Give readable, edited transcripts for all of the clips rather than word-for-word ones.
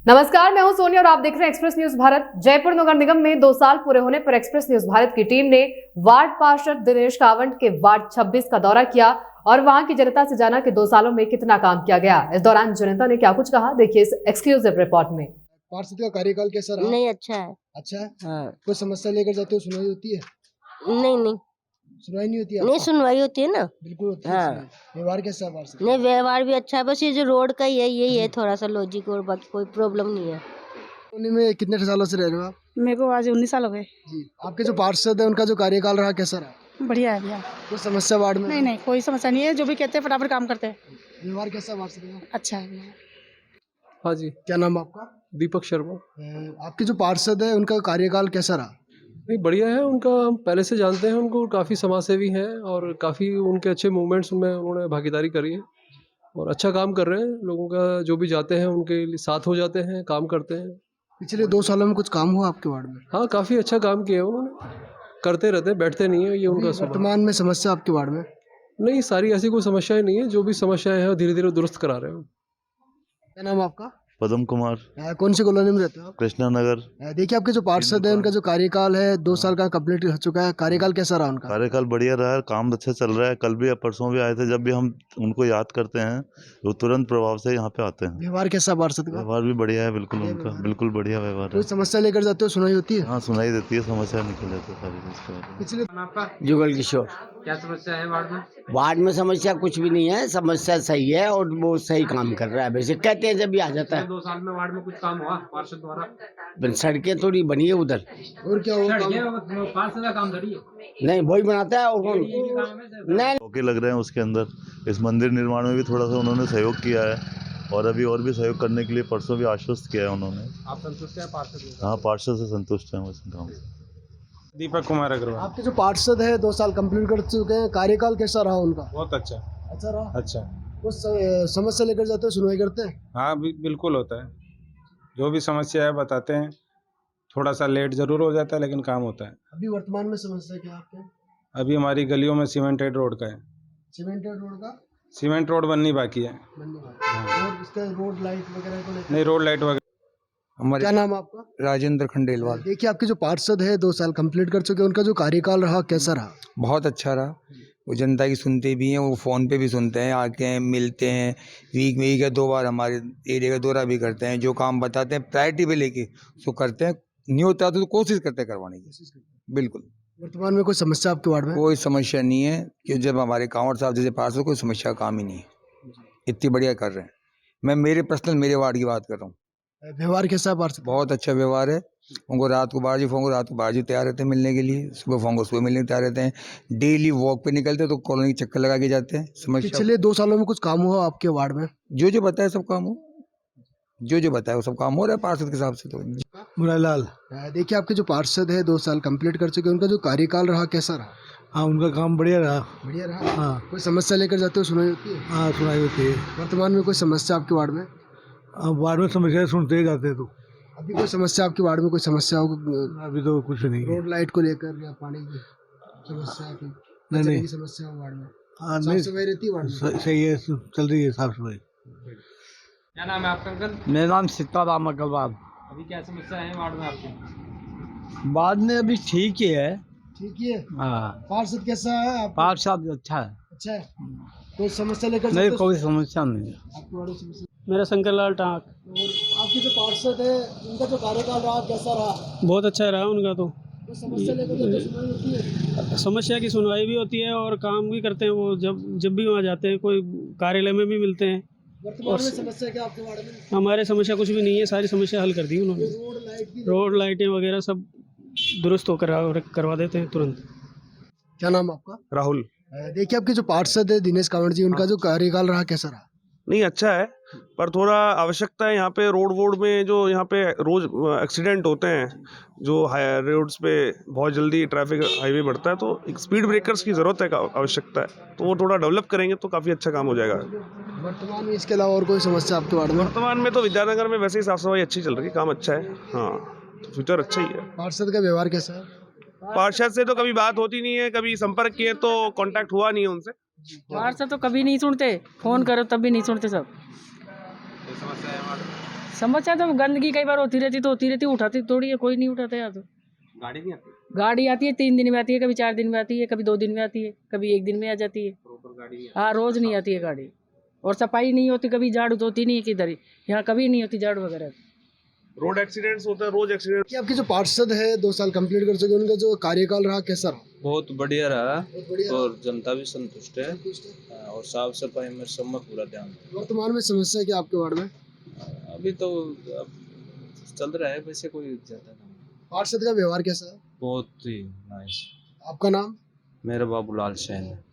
नमस्कार, मैं हूं सोनिया और आप देख रहे हैं एक्सप्रेस न्यूज भारत। जयपुर नगर निगम में 2 साल पूरे होने पर एक्सप्रेस न्यूज भारत की टीम ने वार्ड पार्षद दिनेश कावंट के वार्ड 26 का दौरा किया और वहां की जनता से जाना कि 2 सालों में कितना काम किया गया। इस दौरान जनता ने क्या कुछ कहा, देखिए इस एक्सक्लूसिव रिपोर्ट में। पार्षद का कार्यकाल कैसा रहा? नहीं, अच्छा है। अच्छा है। हाँ। कोई समस्या लेकर जाते हो सुनवाई होती है? नहीं सुनवाई नहीं होती है? नहीं, सुनवाई होती है ना। बिल्कुल होती है। हाँ। व्यवहार कैसा है पार्षद? नहीं, व्यवहार भी अच्छा है, बस ये जो रोड का ही है, यही है थोड़ा सा लॉजिक, और बाकी कोई प्रॉब्लम नहीं है। कॉलोनी में कितने सालों से रह रहे हो आप? मेरे को आज 19 साल हो गए। जी। आपके जो पार्षद है उनका जो कार्यकाल रहा कैसा रहा? बढ़िया है भैया। कोई समस्या वार्ड में? नहीं, कोई समस्या नहीं है, जो भी कहते हैं फटाफट काम करते हैं। व्यवहार कैसा है पार्षद का? अच्छा है भैया। हाँ जी, क्या नाम आपका? दीपक शर्मा। आपके जो पार्षद है उनका कार्यकाल कैसा रहा? नहीं, बढ़िया है उनका, हम पहले से जानते हैं उनको, काफ़ी समाजसेवी हैं और काफ़ी उनके अच्छे मूवमेंट्स में उन्होंने भागीदारी करी है और अच्छा काम कर रहे हैं। लोगों का जो भी जाते हैं उनके लिए साथ हो जाते हैं, काम करते हैं। पिछले 2 सालों में कुछ काम हुआ आपके वार्ड में? हाँ, काफ़ी अच्छा काम किया है उन्होंने, करते रहते हैं, बैठते नहीं है, ये उनका स्वभाव। वर्तमान में समस्या आपके वार्ड में? नहीं, सारी ऐसी कोई समस्याएं नहीं है, जो भी समस्याएं हैं धीरे धीरे दुरुस्त करा रहे हैं। क्या नाम आपका? पदम कुमार, कौन सी कॉलोनी में रहते हो आप? कृष्णा नगर। देखिए आपके जो पार्षद है उनका जो कार्यकाल है 2 साल का कंप्लीट हो चुका है। कार्यकाल कैसा रहा उनका? कार्यकाल बढ़िया रहा है, काम अच्छा चल रहा है। कल भी या परसों भी आए थे। जब भी हम उनको याद करते हैं वो तुरंत प्रभाव से यहाँ पे आते हैं। व्यवहार कैसा पार्षद का? व्यवहार भी बढ़िया है, बिल्कुल उनका बिल्कुल बढ़िया व्यवहार कोई है। समस्या लेकर जाते हो सुनाई होती है? हाँ, सुनाई देती है, समस्या निकल जाती है सारी चीज़। पिछले जुगल किशोर। क्या समस्या है वार्ड में? वार्ड में समस्या कुछ भी नहीं है, समस्या सही है और वो सही काम कर रहा है। वैसे कहते हैं जब भी आ जाता है। 2 साल में वार्ड में कुछ काम हुआ पार्षद द्वारा? सड़कें थोड़ी बनी है उधर। और क्या हुआ? पार्षद का काम थोड़ी है। नहीं, वही बनाता है और कौन? नहीं, मौके लग रहे हैं उसके अंदर। इस मंदिर निर्माण में भी थोड़ा सा उन्होंने सहयोग किया है और अभी और भी सहयोग करने के लिए परसों भी आश्वस्त किया है उन्होंने। आप संतुष्ट हैं पार्षद? हाँ, पार्षद से संतुष्ट हैं उस काम से। दीपक कुमार अग्रवाल। आपके जो पार्षद है 2 साल कंप्लीट कर चुके हैं, कार्यकाल कैसा रहा उनका? बहुत अच्छा। अच्छा रहा। अच्छा। कुछ समस्या लेकर जाते हो सुनवाई करते हैं? हाँ, बिल्कुल होता है। जो भी समस्या है बताते हैं। थोड़ा सा लेट जरूर हो जाता है लेकिन काम होता है। अभी वर्तमान में समस्या क्या है आपके? अभी हमारी गलियों में सीमेंटेड रोड का है। सीमेंटेड रोड का? सीमेंट रोड बननी बाकी है। और इसका रोड लाइट वगैरह को लेकर? नहीं, रोड लाइट वगैरह। क्या नाम आपका? राजेंद्र खंडेलवाल। देखिए आपके जो पार्षद है 2 साल कंप्लीट कर चुके हैं, उनका जो कार्यकाल रहा कैसा रहा? बहुत अच्छा रहा। वो जनता की सुनते भी हैं, वो फ़ोन पे भी सुनते हैं, आके हैं, मिलते हैं, वीक या 2 बार हमारे एरिया का दौरा भी करते हैं। जो काम बताते हैं प्रायोरिटी पे लेके उसको करते हैं, नहीं होता तो कोशिश करते हैं करवाने की। बिल्कुल। वर्तमान में कोई समस्या आपके वार्ड में? कोई समस्या नहीं है कि जब हमारे कांवड़ साहब जैसे पार्षद, कोई समस्या का काम ही नहीं है, इतनी बढ़िया कर रहे हैं। मैं मेरे वार्ड की बात कर रहा हूँ। व्यवहार कैसा है पार्षद? बहुत अच्छा व्यवहार है। उनको रात को बाहर जी तैयार रहते हैं मिलने के लिए, सुबह फोन को सुबह मिलने तैयार रहते हैं। डेली वॉक पे निकलते हैं तो कॉलोनी के चक्कर लगा के जाते हैं। समस्या पिछले 2 सालों में कुछ काम हुआ आपके वार्ड में? जो बताया सब काम हो, जो बताया वो सब काम हो रहा है पार्षद के हिसाब से। तो मुरालाल, देखिए आपके जो पार्षद है 2 साल कंप्लीट कर चुके हैं, उनका जो कार्यकाल रहा कैसा रहा? हाँ, उनका काम बढ़िया रहा। बढ़िया रहा। हाँ। कोई समस्या लेकर जाते हो सुनाई होती है? हाँ, सुनाई होती है। वर्तमान में कोई समस्या आपके वार्ड में? वार्ड में समस्या सुनते ही जाते हैं। तो अभी कोई समस्या आपके वार्ड में कोई समस्या हो? अभी तो कुछ नहीं है। रोड लाइट को लेकर या पानी की समस्या की? नहीं की समस्या हो वार्ड में? हाँ, साफ सफाई रहती है वार्ड में? सही है, चल रही है साफ सफाई। क्या नाम है आपका अंकल? मेरा नाम सीताराम अग्रवाल। अभी क्या समस्या है वार्ड में आपके? वार्ड में अभी ठीक ही है। ठीक है। हाँ, पार्षद कैसा है आप? पार्षद अच्छा है। अच्छा है। कोई समस्या लेकर नहीं, जाते हो? कोई समस्या नहीं है। आपके वार्ड में समस्या? मेरा शंकरलाल टाक। और आपके जो पार्षद है उनका जो कार्यकाल रहा कैसा रहा? बहुत अच्छा रहा उनका। तो कोई समस्या लेकर जाते हो सुनाई होती है? समस्या की सुनवाई भी होती है और काम भी करते हैं। वो जब भी वहाँ जाते हैं, कोई कार्यालय में भी मिलते हैं। वर्तमान में समस्या क्या आपके वार्ड में? हमारे समस्या कुछ भी नहीं है, सारी समस्या हल कर दी उन्होंने। रोड लाइट की? रोड लाइटें वगैरह सब दुरुस्त होकर करवा देते हैं तुरंत। क्या नाम आपका? राहुल। देखिए आपके जो पार्षद है दिनेश कांवड़ जी, उनका जो कार्यकाल रहा कैसा रहा? नहीं, अच्छा है, पर थोड़ा आवश्यकता है यहाँ पे रोड में जो यहाँ पे रोज एक्सीडेंट होते हैं, जो रोड्स पे बहुत जल्दी ट्रैफिक हाईवे बढ़ता है, तो एक स्पीड ब्रेकर्स की ज़रूरत है, आवश्यकता है। तो वो थोड़ा डेवलप करेंगे तो काफ़ी अच्छा काम हो जाएगा। वर्तमान में इसके अलावा और कोई समस्या आपके वार्ड में? वर्तमान में तो विद्यानगर में वैसे ही साफ सफाई अच्छी चल रही है, काम अच्छा है। हाँ, तो फ्यूचर अच्छा ही है। पार्षद का व्यवहार कैसा है? पार्षद से तो कभी बात होती नहीं है, कभी संपर्क किए तो कांटेक्ट हुआ नहीं है उनसे। पार्षद तो कभी नहीं सुनते, फोन करो तब भी नहीं सुनते सब। समस्या तो गंदगी कई बार होती रहती उठाती थोड़ी है, कोई नहीं उठाता यहाँ तो। गाड़ी नहीं आती? गाड़ी आती है 3 दिन में आती है, कभी 4 दिन में आती है, कभी 2 दिन में आती है, कभी 1 दिन में आ जाती है। प्रॉपर गाड़ी नहीं हाँ, रोज नहीं आती है गाड़ी। और सफाई नहीं होती, कभी झाड़ू तो होती नहीं है किधर ही, यहाँ कभी नहीं होती झाड़ू वगैरह। रोड एक्सीडेंट्स होता है, रोज एक्सीडेंट। कि आपके जो पार्षद है 2 साल कंप्लीट कर चुके, उनका जो कार्यकाल रहा कैसा रहा? बहुत बढ़िया रहा बढ़िया और जनता भी संतुष्ट है और साफ सफाई में सबका पूरा ध्यान है। वर्तमान में समस्या है क्या आपके वार्ड में? अभी तो अब चल रहा है, वैसे कोई ज्यादा नहीं। पार्षद का व्यवहार कैसा है? बहुत ही नाइस। आपका नाम? मेरा बाबूलाल सैन है।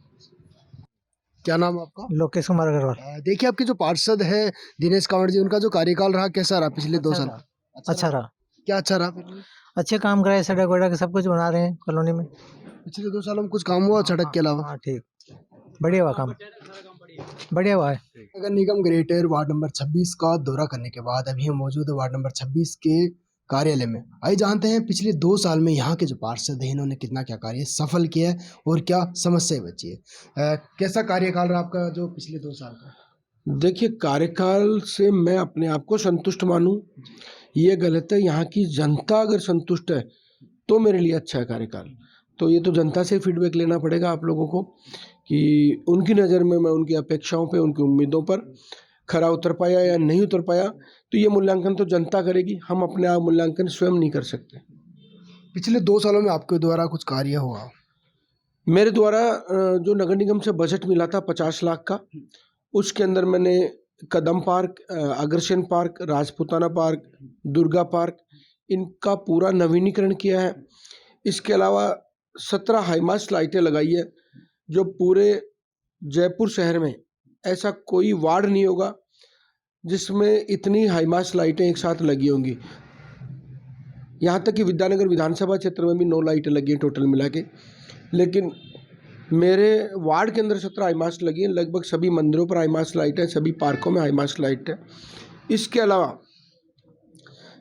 क्या नाम आपका? लोकेश कुमार अग्रवाल। देखिए आपके जो पार्षद है दिनेश कांवड़ जी, उनका जो कार्यकाल रहा कैसा रहा पिछले 2 साल? अच्छा रहा। क्या अच्छा रहा? अच्छे काम कराए, सड़क वड़क सब कुछ बना रहे हैं कॉलोनी में। पिछले 2 सालों में कुछ काम हुआ सड़क के अलावा? हाँ ठीक, बढ़िया हुआ काम, बढ़िया हुआ है। नगर निगम ग्रेटर वार्ड नंबर 26 का दौरा करने के बाद अभी हम मौजूद है वार्ड नंबर 26 के कार्यालय में। आइए जानते हैं पिछले 2 साल में यहाँ के जो पार्षद हैं इन्होंने कितना क्या कार्य सफल किया है और क्या समस्याएं बची है। कैसा कार्यकाल रहा आपका जो पिछले 2 साल का? देखिए, कार्यकाल से मैं अपने आप को संतुष्ट मानूं ये गलत है। यहाँ की जनता अगर संतुष्ट है तो मेरे लिए अच्छा है कार्यकाल। तो ये तो जनता से फीडबैक लेना पड़ेगा आप लोगों को कि उनकी नज़र में मैं उनकी अपेक्षाओं पे, उनकी उम्मीदों पर खरा उतर पाया या नहीं उतर पाया, तो ये मूल्यांकन तो जनता करेगी। हम अपने आप मूल्यांकन स्वयं नहीं कर सकते। पिछले 2 सालों में आपके द्वारा कुछ कार्य हुआ? मेरे द्वारा जो नगर निगम से बजट मिला था 50 लाख का, उसके अंदर मैंने Kadam park, Agrasen park, Rajputana park, Durga park, इनका पूरा नवीनीकरण किया है। इसके अलावा 17 हाईमास्ट लाइटें लगाई है, जो पूरे जयपुर शहर में ऐसा कोई वार्ड नहीं होगा जिसमें इतनी हाईमास्ट लाइटें एक साथ लगी होंगी। यहाँ तक कि विद्यानगर विधानसभा क्षेत्र में भी 9 लाइटें लगी हैं टोटल मिला के। लेकिन मेरे वार्ड के अंदर 17 हाईमास्ट लगी हैं। लगभग सभी मंदिरों पर हाईमास्ट लाइट है, सभी पार्कों में हाईमास्ट लाइट है। इसके अलावा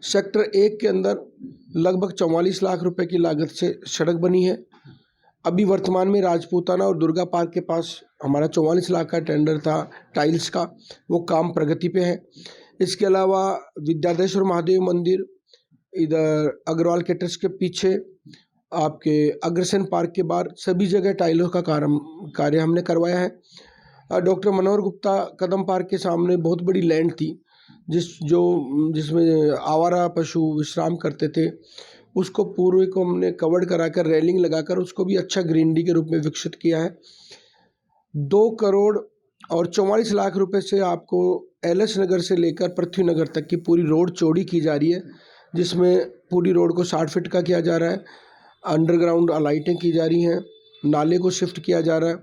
सेक्टर 1 के अंदर लगभग 44 लाख रुपए की लागत से सड़क बनी है। अभी वर्तमान में राजपूताना और दुर्गा पार्क के पास हमारा 44 लाख का टेंडर था टाइल्स का, वो काम प्रगति पे है। इसके अलावा विद्याधरेश्वर महादेव मंदिर, इधर अग्रवाल कैटर्स के पीछे, आपके अग्रसेन पार्क के बाहर, सभी जगह टाइलों का कार्य हमने करवाया है। डॉक्टर मनोहर गुप्ता कदम पार्क के सामने बहुत बड़ी लैंड थी जिसमें आवारा पशु विश्राम करते थे, उसको पूरे को हमने कवर्ड कराकर रेलिंग लगाकर उसको भी अच्छा ग्रीनरी के रूप में विकसित किया है। 2 करोड़ और 44 लाख रुपए से आपको एलएस नगर से लेकर पृथ्वी नगर तक की पूरी रोड चौड़ी की जा रही है, जिसमें पूरी रोड को 60 फीट का किया जा रहा है। अंडरग्राउंड लाइटें की जा रही हैं, नाले को शिफ्ट किया जा रहा है।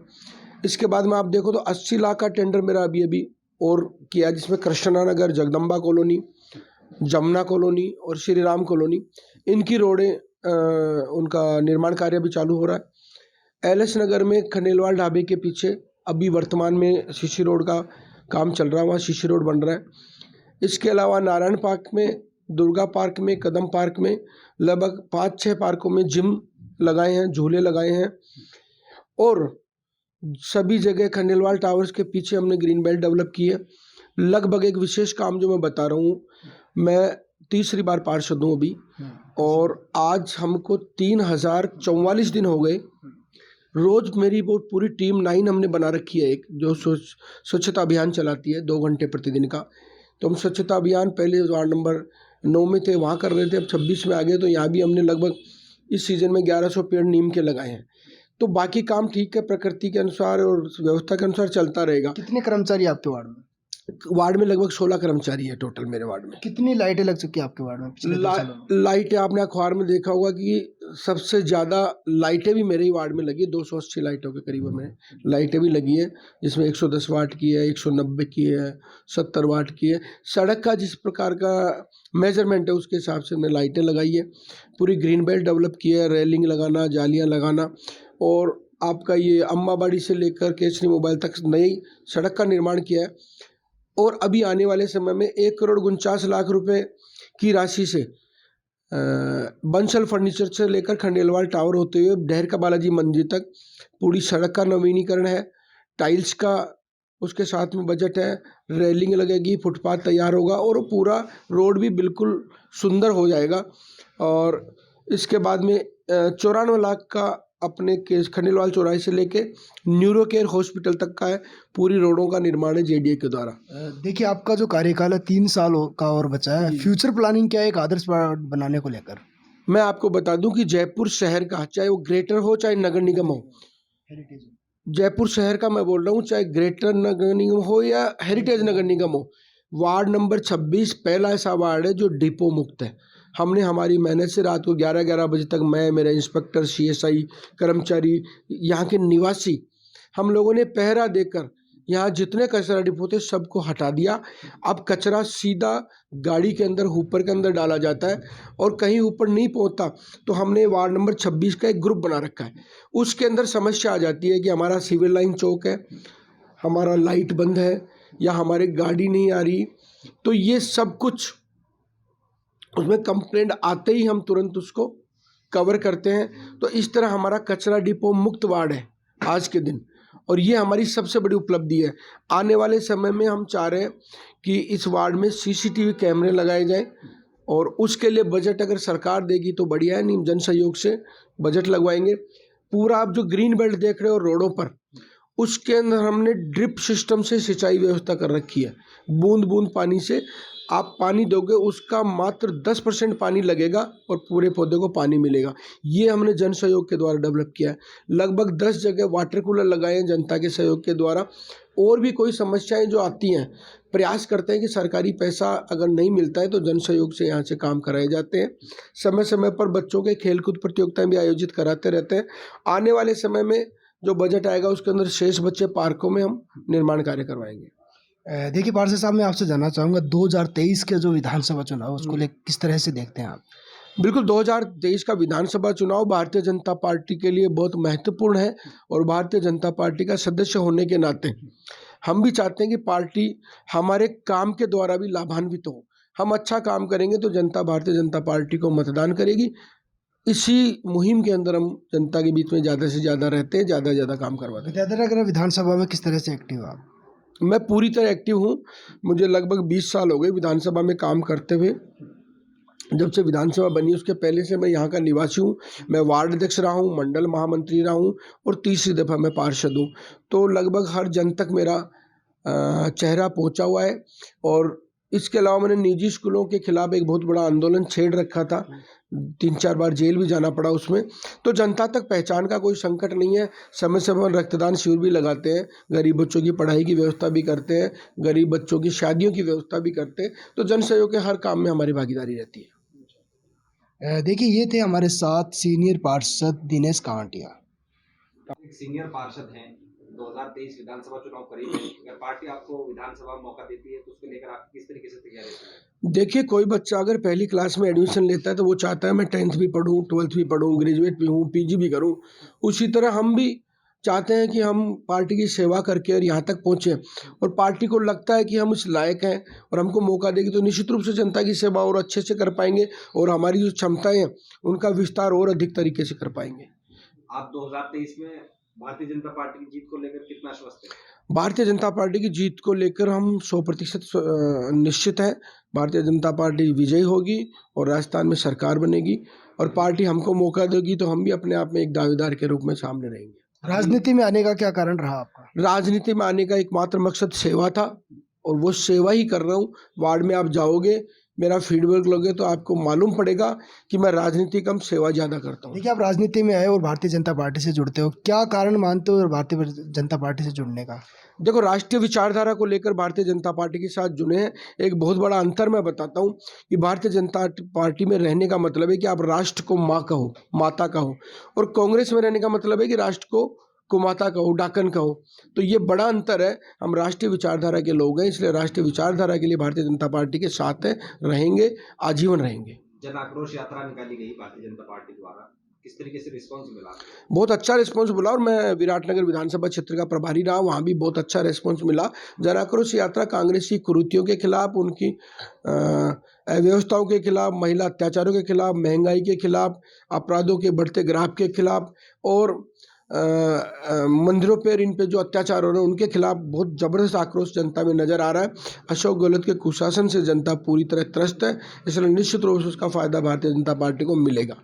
इसके बाद में आप देखो तो 80 लाख का टेंडर मेरा अभी और किया, जिसमें कृष्णा नगर, जगदम्बा कॉलोनी, जमुना कॉलोनी और श्री राम कॉलोनी, इनकी रोडें उनका निर्माण कार्य भी चालू हो रहा है। एलएस नगर में खंडेलवाल ढाबे के पीछे अभी वर्तमान में सीसी रोड का काम चल रहा है, वहाँ सीसी रोड बन रहा है। इसके अलावा नारायण पार्क में, दुर्गा पार्क में, कदम पार्क में, लगभग 5-6 पार्कों में जिम लगाए हैं, झूले लगाए हैं। और सभी जगह खंडेलवाल टावर्स के पीछे हमने ग्रीन बेल्ट डेवलप की है। लगभग एक विशेष काम जो मैं बता रहा हूँ, मैं तीसरी बार पार्षद हूँ अभी, और आज हमको 3044 दिन हो गए। रोज़ मेरी बहुत पूरी टीम 9 हमने बना रखी है, एक जो स्वच्छता अभियान चलाती है 2 घंटे प्रतिदिन का। तो हम स्वच्छता अभियान पहले वार्ड नंबर 9 में थे, वहाँ कर रहे थे, अब 26 में आ गए। तो यहाँ भी हमने लगभग इस सीज़न में 1100 पेड़ नीम के लगाए हैं। तो बाकी काम ठीक है, प्रकृति के अनुसार और व्यवस्था के अनुसार चलता रहेगा। कितने कर्मचारी आपके वार्ड में? वार्ड में लगभग 16 कर्मचारी है टोटल मेरे वार्ड में। कितनी लाइटें लग चुकी है आपके वार्ड में पिछले 2 सालों में? लाइटें आपने अखबार में देखा होगा कि सबसे ज़्यादा लाइटें भी मेरे ही वार्ड में लगी है। 280 लाइटों के करीब हमें लाइटें भी लगी है, जिसमें 110 वाट की है, 190 की है, 70 वाट की है। सड़क का जिस प्रकार का मेजरमेंट है उसके हिसाब से हमने लाइटें लगाई है। पूरी ग्रीन बेल्ट डेवलप की है, रेलिंग लगाना, जालियाँ लगाना, और आपका ये अम्माबाड़ी से लेकर केसरी मोबाइल तक नई सड़क का निर्माण किया है। और अभी आने वाले समय में 1,49 लाख रुपए की राशि से बंसल फर्नीचर से लेकर खंडेलवाल टावर होते हुए ढेर का बालाजी मंदिर तक पूरी सड़क का नवीनीकरण है, टाइल्स का उसके साथ में बजट है, रेलिंग लगेगी, फुटपाथ तैयार होगा और वो पूरा रोड भी बिल्कुल सुंदर हो जाएगा। और इसके बाद में 94 लाख का अपने केस खंडेलवाल चौराहे से लेके न्यूरो केयर हॉस्पिटल तक का है, पूरी रोडों का निर्माण है जेडीए के द्वारा। देखिए आपका जो कार्यकाल है 3 साल का और बचा है, फ्यूचर प्लानिंग क्या है एक आदर्श वार्ड बनाने को लेकर? मैं आपको बता दूं कि जयपुर शहर का, चाहे वो ग्रेटर हो चाहे नगर निगम हो, जयपुर शहर का मैं बोल रहा हूँ, चाहे ग्रेटर नगर निगम हो या हेरिटेज नगर निगम हो, वार्ड नंबर 26 पहला ऐसा वार्ड है जो डिपो मुक्त है। हमने हमारी मेहनत से रात को 11-11 बजे तक मैं, मेरे इंस्पेक्टर, सीएसआई, कर्मचारी, यहाँ के निवासी, हम लोगों ने पहरा देकर यहाँ जितने कचरा डिपो थे सबको हटा दिया। अब कचरा सीधा गाड़ी के अंदर, ऊपर के अंदर डाला जाता है और कहीं ऊपर नहीं पहुँचता तो हमने वार्ड नंबर 26 का एक ग्रुप बना रखा है। उसके अंदर समस्या आ जाती है कि हमारा सिविल लाइन चौक है, हमारा लाइट बंद है या हमारे गाड़ी नहीं आ रही, तो ये सब कुछ उसमें कंप्लेंट आते ही हम तुरंत उसको कवर करते हैं। तो इस तरह हमारा कचरा डिपो मुक्त वार्ड है आज के दिन, और ये हमारी सबसे बड़ी उपलब्धि है। आने वाले समय में हम चाह रहे हैं कि इस वार्ड में सीसीटीवी कैमरे लगाए जाएं और उसके लिए बजट अगर सरकार देगी तो बढ़िया है, नहीं जन सहयोग से बजट लगवाएंगे। पूरा आप जो ग्रीन बेल्ट देख रहे हो रोडों पर, उसके अंदर हमने ड्रिप सिस्टम से सिंचाई व्यवस्था कर रखी है। बूंद बूंद पानी से आप पानी दोगे, उसका मात्र 10% पानी लगेगा और पूरे पौधे को पानी मिलेगा। ये हमने जन सहयोग के द्वारा डेवलप किया है। लगभग 10 जगह वाटर कूलर लगाए हैं जनता के सहयोग के द्वारा। और भी कोई समस्याएं जो आती हैं, प्रयास करते हैं कि सरकारी पैसा अगर नहीं मिलता है तो जन सहयोग से यहाँ से काम कराए जाते हैं। समय समय पर बच्चों के खेलकूद प्रतियोगिताएं भी आयोजित कराते रहते हैं। आने वाले समय में जो बजट आएगा उसके अंदर शेष बच्चे पार्कों में हम निर्माण कार्य करवाएंगे। देखिए पार्षद साहब, मैं आपसे जानना चाहूँगा 2023 के जो विधानसभा चुनाव उसको ले किस तरह से देखते हैं आप? बिल्कुल, 2023 का विधानसभा चुनाव भारतीय जनता पार्टी के लिए बहुत महत्वपूर्ण है और भारतीय जनता पार्टी का सदस्य होने के नाते हम भी चाहते हैं कि पार्टी हमारे काम के द्वारा भी लाभान्वित हो। हम अच्छा काम करेंगे तो जनता भारतीय जनता पार्टी को मतदान करेगी। इसी मुहिम के अंदर हम जनता के बीच में ज़्यादा से ज़्यादा रहते हैं, ज़्यादा से ज़्यादा काम करवाते हैं। विद्याधर विधानसभा में किस तरह से एक्टिव आप? मैं पूरी तरह एक्टिव हूँ। मुझे लगभग 20 साल हो गए विधानसभा में काम करते हुए। जब से विधानसभा बनी उसके पहले से मैं यहाँ का निवासी हूँ। मैं वार्ड अध्यक्ष रहा हूँ, मंडल महामंत्री रहा हूँ और तीसरी दफ़ा मैं पार्षद हूँ। तो लगभग हर जन तक मेरा चेहरा पहुँचा हुआ है। और इसके अलावा मैंने निजी स्कूलों के खिलाफ एक बहुत बड़ा आंदोलन छेड़ रखा था, 3-4 बार जेल भी जाना पड़ा उसमें। तो जनता तक पहचान का कोई संकट नहीं है। समय समय पर रक्तदान शिविर भी लगाते हैं, गरीब बच्चों की पढ़ाई की व्यवस्था भी करते हैं, गरीब बच्चों की शादियों की व्यवस्था भी करते हैं। तो जन सहयोग के हर काम में हमारी भागीदारी रहती है। देखिए ये थे हमारे साथ सीनियर पार्षद दिनेश कांवटिया। सीनियर पार्षद हैं, 2023 विधानसभा चुनाव करीब है, अगर पार्टी आपको विधानसभा में मौका देती है तो उसको लेकर आप किस तरीके से तैयारी करें? देखिए, कोई बच्चा अगर पहली क्लास में एडमिशन लेता है तो वो चाहता है मैं 10th भी पढ़ूं, 12th भी पढ़ूं, ग्रेजुएट भी हूं, पीजी भी करूं। उसी तरह हम भी चाहते हैं कि हम पार्टी की सेवा करके और यहाँ तक पहुँचें, और पार्टी को लगता है कि हम इस लायक हैं और हमको मौका देगी तो निश्चित रूप से जनता की सेवा और अच्छे से कर पाएंगे और हमारी जो क्षमताएँ हैं उनका विस्तार और अधिक तरीके से कर पाएंगे। आप 2023 में भारतीय जनता पार्टी की जीत को लेकर कितना आश्वस्त है? भारतीय जनता पार्टी की जीत को लेकर हम 100% निश्चित हैं। भारतीय जनता पार्टी विजयी होगी और राजस्थान में सरकार बनेगी और पार्टी हमको मौका देगी तो हम भी अपने आप में एक दावेदार के रूप में सामने रहेंगे। राजनीति में आने का क्या कारण रहा आपका? राजनीति में आने का एकमात्र मकसद सेवा था और वो सेवा ही कर रहा हूँ। वार्ड में आप जाओगे, मेरा फीडबैक लोगे तो आपको मालूम पड़ेगा कि मैं राजनीति कम सेवा ज़्यादा करता हूँ। देखिए आप राजनीति में आए और भारतीय जनता पार्टी से जुड़ते हो, क्या कारण मानते हो भारतीय जनता पार्टी से जुड़ने का? देखो, राष्ट्रीय विचारधारा को लेकर भारतीय जनता पार्टी के साथ जुड़े हैं। एक बहुत बड़ा अंतर मैं बताता हूँ कि भारतीय जनता पार्टी में रहने का मतलब है कि आप राष्ट्र को माँ कहो, माता कहो, और कांग्रेस में रहने का मतलब है कि राष्ट्र को कुमाता कहो, डाकन कहो। तो ये बड़ा अंतर है। हम राष्ट्रीय विचारधारा के लोग हैं, इसलिए राष्ट्रीय विचारधारा के लिए भारतीय जनता पार्टी के साथ है, रहेंगे, आजीवन रहेंगे। जन आक्रोश यात्रा निकाली गई भारतीय जनता पार्टी द्वारा, किस तरीके से रिस्पॉन्स मिला? बहुत अच्छा रिस्पॉन्स मिला और मैं विराटनगर विधानसभा क्षेत्र का प्रभारी रहा, वहाँ भी बहुत अच्छा रिस्पॉन्स मिला। जन आक्रोश यात्रा कांग्रेस की कुरीतियों के खिलाफ, उनकी अव्यवस्थाओं के खिलाफ, महिला अत्याचारों के खिलाफ, महंगाई के खिलाफ, अपराधों के बढ़ते ग्राफ के खिलाफ और मंदिरों पर इन पे जो अत्याचार हो रहे हैं उनके खिलाफ बहुत ज़बरदस्त आक्रोश जनता में नज़र आ रहा है। अशोक गहलोत के कुशासन से जनता पूरी तरह त्रस्त है, इसलिए निश्चित रूप से उसका फ़ायदा भारतीय जनता पार्टी को मिलेगा।